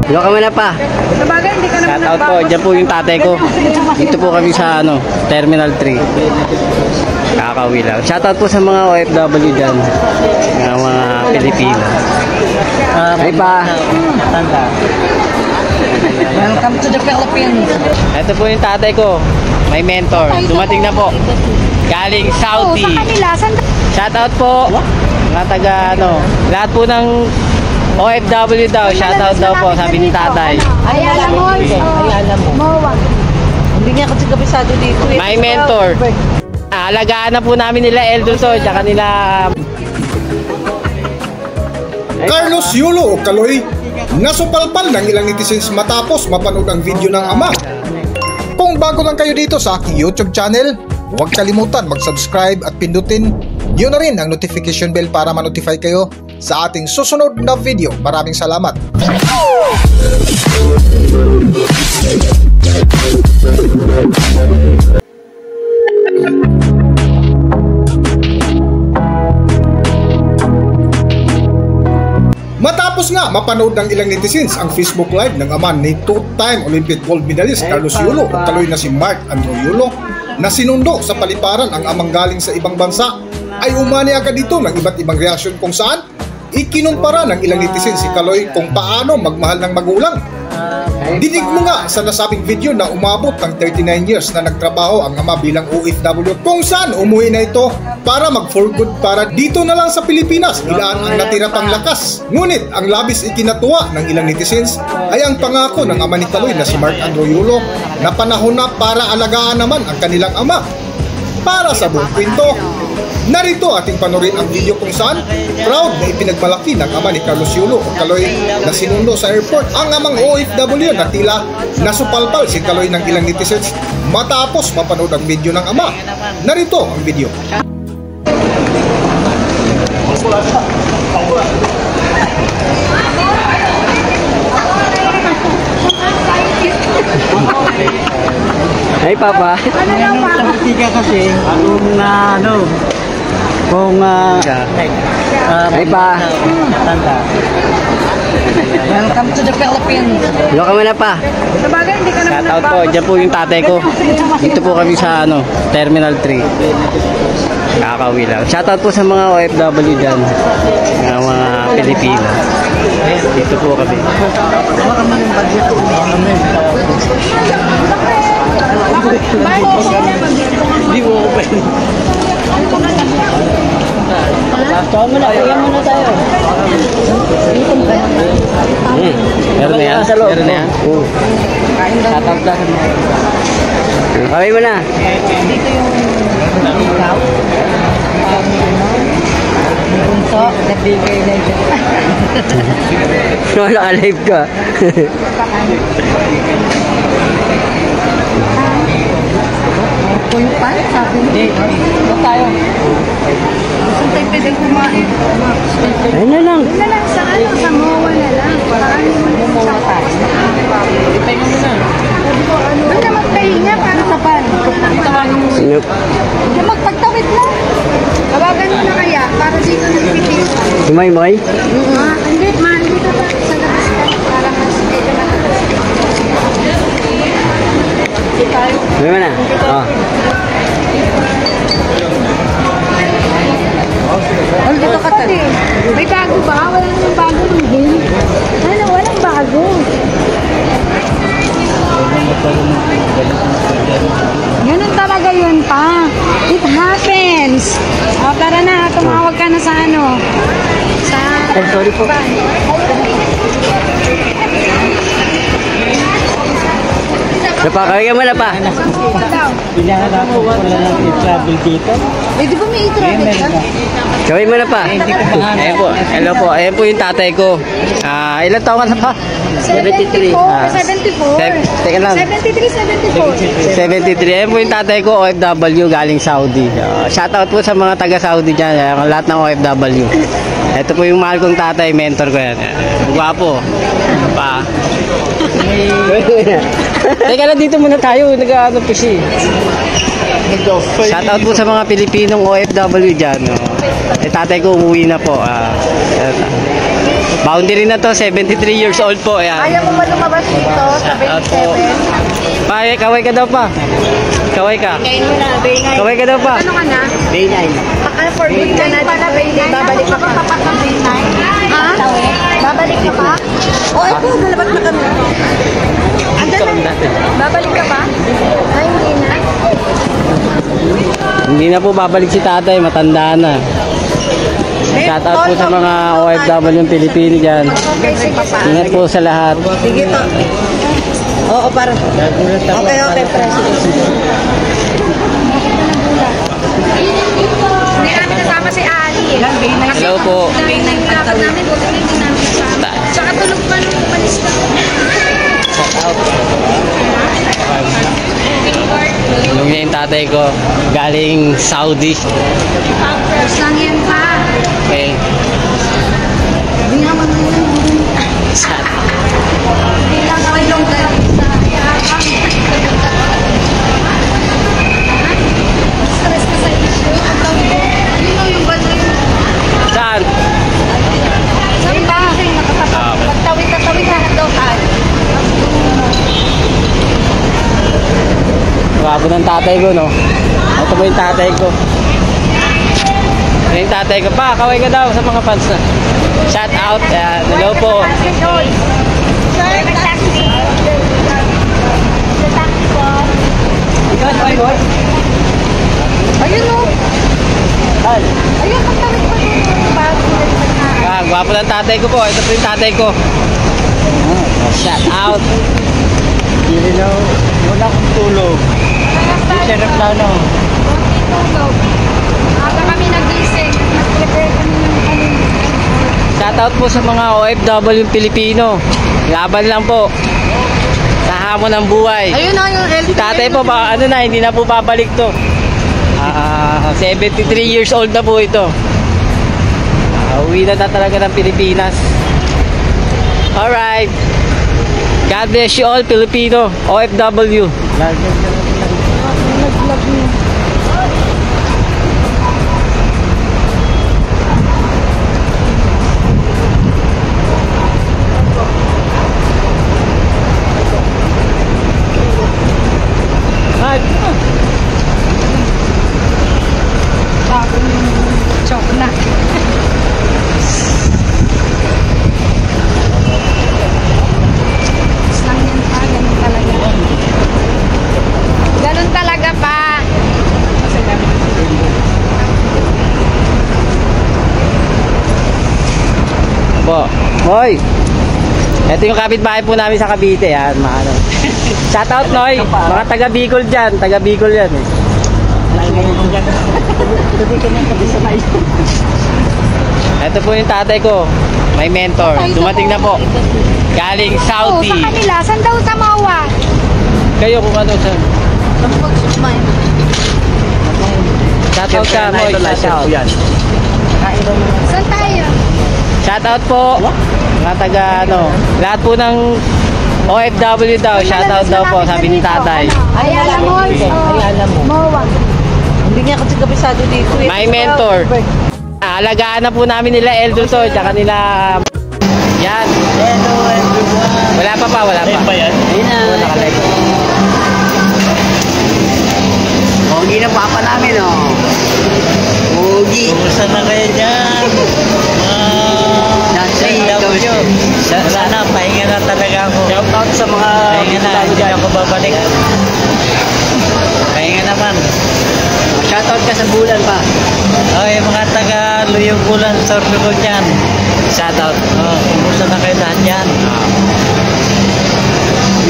Hello ka muna pa. Sabagay, hindi ka naman Shoutout po, dyan po yung tatay ko. Dito po kami sa Terminal 3. Kakauwi lang. Shoutout po sa mga OFW dyan. Mga Pilipino. Hey pa. Welcome to the Philippines. Ito po yung tatay ko. May mentor. Dumating na po. Galing Saudi. Sa kanila, Shoutout po. Mga taga lahat po ng OFW daw. Shoutout daw po, sabi ni tatay. Ayala mo. Hindi niya kasi kabisado dito eh. My mentor. Alagaan na po namin nila Elder to, tsaka nila Carlos Yulo o Kaloy, nasupalpal ng ilang netizens matapos mapanood ang video ng ama. Kung bago lang kayo dito sa aking YouTube channel, huwag kalimutan mag-subscribe at pindutin nyo na rin ang notification bell para ma-notify kayo sa ating susunod na video. Maraming salamat. Matapos nga mapanood ng ilang netizens ang Facebook Live ng ama ni two-time Olympic gold medalist Carlos Yulo o Kaloy na si Mark Andrew Yulo na sinundo sa paliparan ang amang galing sa ibang bansa, ay umani agad dito ng iba't ibang reaksyon kung saan ikinumpara ng ilang netizens si Kaloy kung paano magmahal ng magulang. Dinig mo nga sa nasabing video na umabot ng 39 years na nagtrabaho ang ama bilang OFW, kung saan umuwi na ito para mag for good para dito na lang sa Pilipinas ilaan ang natira pang lakas. Ngunit ang labis ikinatuwa ng ilang netizens ay ang pangako ng ama ni Kaloy na si Mark Andrew Yulo na panahon na para alagaan naman ang kanilang ama. Para sa buong kwento, narito ating panorin ang video kung saan proud na ipinagmalaki ng ama ni Carlos Yulo o Kaloy na sinundo sa airport ang amang OFW na tila nasupalpal si Kaloy ng ilang netizens matapos mapanood ang video ng ama. Narito ang video. Hey Papa. Tiga kasi, Hey pa. welcome to the Philippines. Hello ka muna pa. Sabagay, hindi ka naman Shoutout po, dyan po yung tatay ko. Dito po kami sa Terminal 3. Kakauwi lang. Shoutout po sa mga OFW dyan. Mga Pilipino. Dito po kami. Hindi mo ko pwede. Kaya muna tayo. Meron na yan? Meron na yan? Shoutout lang. Kawin mo na. Dito yung ikaw. Bunso, nabigay na dyan. Wala ka live ka. Ito yung pan, sabi mo. Ito tayo. Gusto tayo pwede kumain. Ayun na lang. Yun na lang sa sa MOA na lang. Paraan mo na MOA tayo. Ipahinga mo na. Doon na magpahinga para sa pan. Sino? Hindi magpagtawid lang. Tawagan mo na kaya para dito nagpitin. May? Hindi, dito pa sa labas ka. Para mas dito na labas. May mo na? Oo. Dito ka tayo. May bago ba? Wala namang bago ng game. Ano, walang bago. Ganun talaga yun pa. It happens. Tara na, tumawag ka na sa sa... Sorry po. Napakawin mo na pa. Kailangan ako wala lang i-travel dito. Di ba may i-travel ka? Gawin mo na pa. Ayan po. Hello po. Ayan po yung tatay ko. Ilan taon ka na pa? 73. 74. Teka lang. 73. 73. Ayan po yung tatay ko, OFW galing Saudi. Shoutout po sa mga taga-Saudi dyan. Lahat ng OFW. Ito po yung mahal kong tatay, mentor ko yan. Gwapo. Pa. Teka lang, dito muna tayo. Nag-ano po siya. Shoutout po sa mga Pilipinong OFW dyan. Tatay ko umuwi na po. Boundary na to, 73 years old po. Ayan. Ayaw mo ba lumabas dito sa Shout out po. 27? Pa, kaway ka daw pa. Kaway ka. Kain mo na, Bay 9. Kaway ka daw pa. Ano ka na? Day 9. Baka for good ka na dito, Bay 9. Babalik ka pa. Bay 9? Ha? Babalik ka pa? O, ito, galabat na kami. Andan na. Babalik ka pa? Ay, hindi na. Hindi na po babalik si tatay, matanda na. Shout out po sa mga OFW ng Pilipino dyan. Okay, sige pa. Ingat po sa lahat. Sige to. Oo, para. Okay, okay, President. Hindi namin kasama si Ali. Hello po. Dapat namin, buti na hindi namin kasama. Tsaka tulog pa nung umalis ka. Tulong niya yung tatay ko. Galing Saudi. Tapos lang yan pa. Okay. Hindi nga man yun. Hindi lang ako yung stress ka sa issue. Yun o yung balo yun. Saan? Saan ba? Pagtawid na daw tayo. Wabo ng tatay ko, no? Ito mo yung tatay ko. Ito yung tatay ko. Pa, kaway ka daw sa mga fans na. Shout out. Hello po. Sir, taxi. Sa taxi po. Ayun o. Ayun, pagtawid pa doon. Gwapo ng tatay ko po. Ito po yung tatay ko. Shout out. Hindi na, wala akong tulog. Sarap lang, no? Aga kami nagising. Nag-prepare kami ng Shout out po sa mga OFW Pilipino. Laban lang po. Sa hamon ng buhay. Ayun na yung LTE. Si tatay po, ano na, hindi na po babalik to. 73 years old na po ito. Uwi na talaga ng Pilipinas. Alright. God bless you all, Filipino, OFW. Choke na. Lang yan pa, ganun talaga. Ganun talaga pa. Po. Hoy. Ito yung kapitbahay po namin sa Cavite, yan, mga ano. Shout out, Noy. Mga taga Bicol dyan, taga Bicol yan eh. Ito po yung tatay ko. May mentor. Dumating na po. Galing Saudi. Sa kanila, saan daw sa Mawa? Kayo kung ano sa... Shout out ka, Moy. Shout out. Saan tayo? Shout out po. Mga taga ano. Lahat po ng OFW daw. Shout out daw po, sabi ni tatay. Ayala Mall. Ayala mo. Mawa. Hindi nga kasi kabisado dito eh. My mentor. Alagaan na po namin nila Eldro to, tsaka nila... Yan. Hello everyone. Wala pa. Ayun ba yan? Ayun na. Nakalive. Pogi na papa namin oh. Pogi. Kumusta na kayo dyan? Wala na, pahinga na talaga ako. Shout out sa mga... Pahinga na, hindi na ako babalik. Pahinga naman. Shout out ka sa bulan pa. Oh, yung mga taga Luyong Bulan, sordo ko dyan. Shout out. Oh, kumusta na kayo lahat dyan?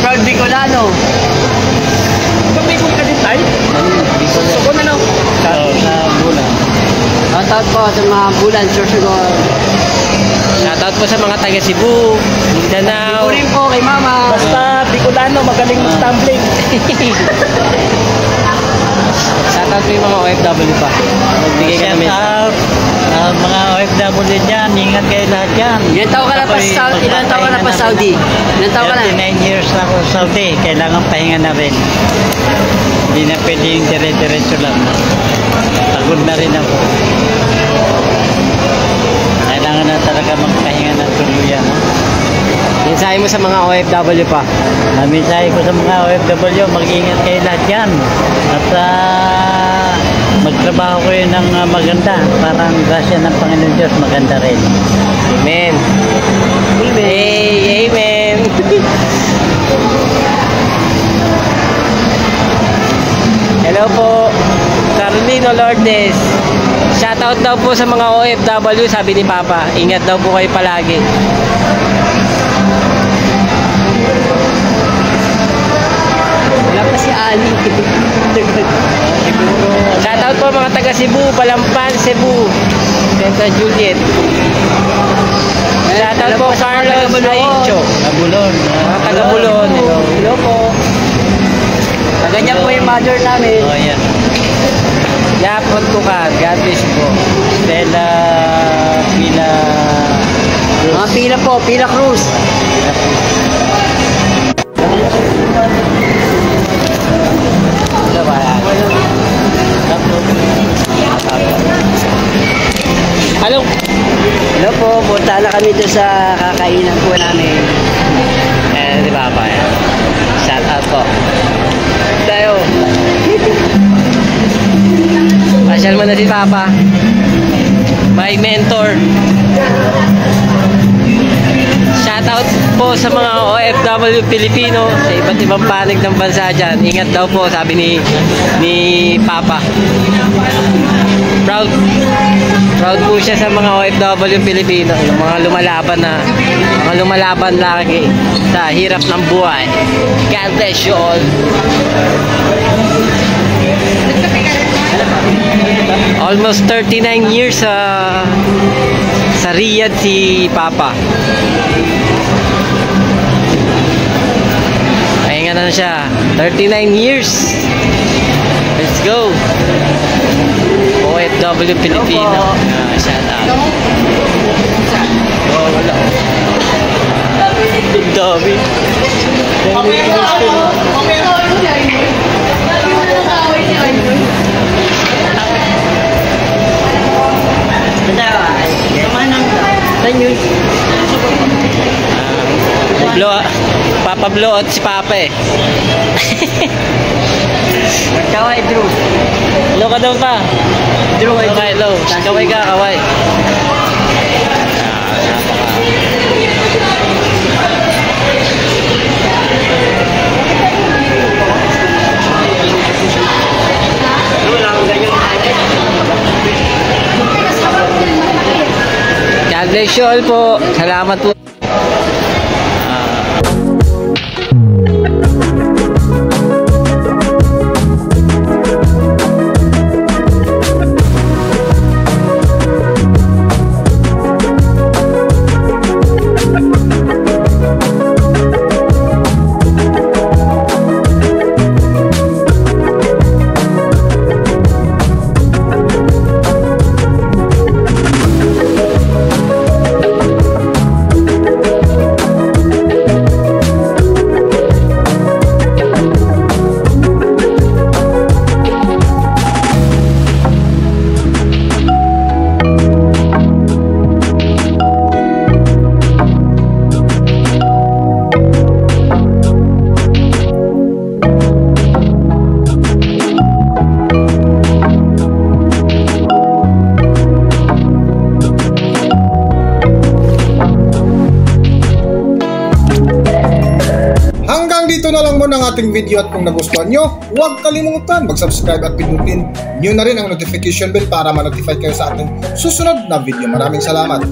Proud Bicolano. Bicol ka din tayo? Suko na no? Oh, sa Bulan. Shout out po sa mga bulan, Sorsogon. Shout out po sa mga taga Cebu, Mindanao. Rin po kay Mama. Basta Bicolano, magaling mag-tumbling. Shout out po yung mga OFW pa. Magbigay ka namin. Shout out mga OFW dyan, ingat kayo lahat dyan. Ilan taon ka na pa sa Saudi? Ilan taon ka na pa sa Saudi? Ilan taon ka na? 39 years na ako sa Saudi, kailangan pahinga na rin. Hindi na pwede yung dire-diretso lang. Pagod na rin ako. Kailangan na talaga talaga magpahinga ng tuluyan. Mensahe mo sa mga OFW pa. Namisahe ko sa mga OFW, mag-ingat kayo lahat yan. At magtrabaho kayo ng maganda. Parang grasya ng Panginoon Diyos, maganda rin. Amen. Hey, amen. Hello po, Carlino Lourdes. Shoutout daw po sa mga OFW, sabi ni Papa. Ingat daw po kayo palagi. Wala pa si Ali. Shoutout po mga taga Cebu, Balampan, Cebu, Santa Juliet. Shoutout po Carlos Aicho. Nabulon. Mga taga Bulon. Hello po. Ganyan po yung mother namin. Oh, yan. Yapon ko ka. God bless po. Stella Pila. Mga pila po, Pila Cruz. Hello. Hello po, punta na kami doon sa kakainan po namin. Di ba pa? Shout out po. Tayo. Pasyal mo na si Papa. My mentor. Shout out po sa mga OFW Pilipino sa iba't ibang panig ng bansa dyan. Ingat daw po, sabi ni Papa. Proud po siya sa mga OFW Pilipino, yung mga lumalaban lagi sa hirap ng buhay. God bless you all. Almost 39 years sa Riyadh si Papa. Pahinga na siya. 39 years. Let's go. OFW Filipino. Shout out. Oh, wala. Dami. Papa blow out si Papa eh. Kaway, Drew. Hello ka daw pa. Drew, Hello. Kaway ka, kaway. God bless you all po. Salamat po. Dito na lang muna ang ating video at kung nagustuhan nyo, huwag kalimutan mag-subscribe at pinutin nyo na rin ang notification bell para ma-notify kayo sa ating susunod na video. Maraming salamat!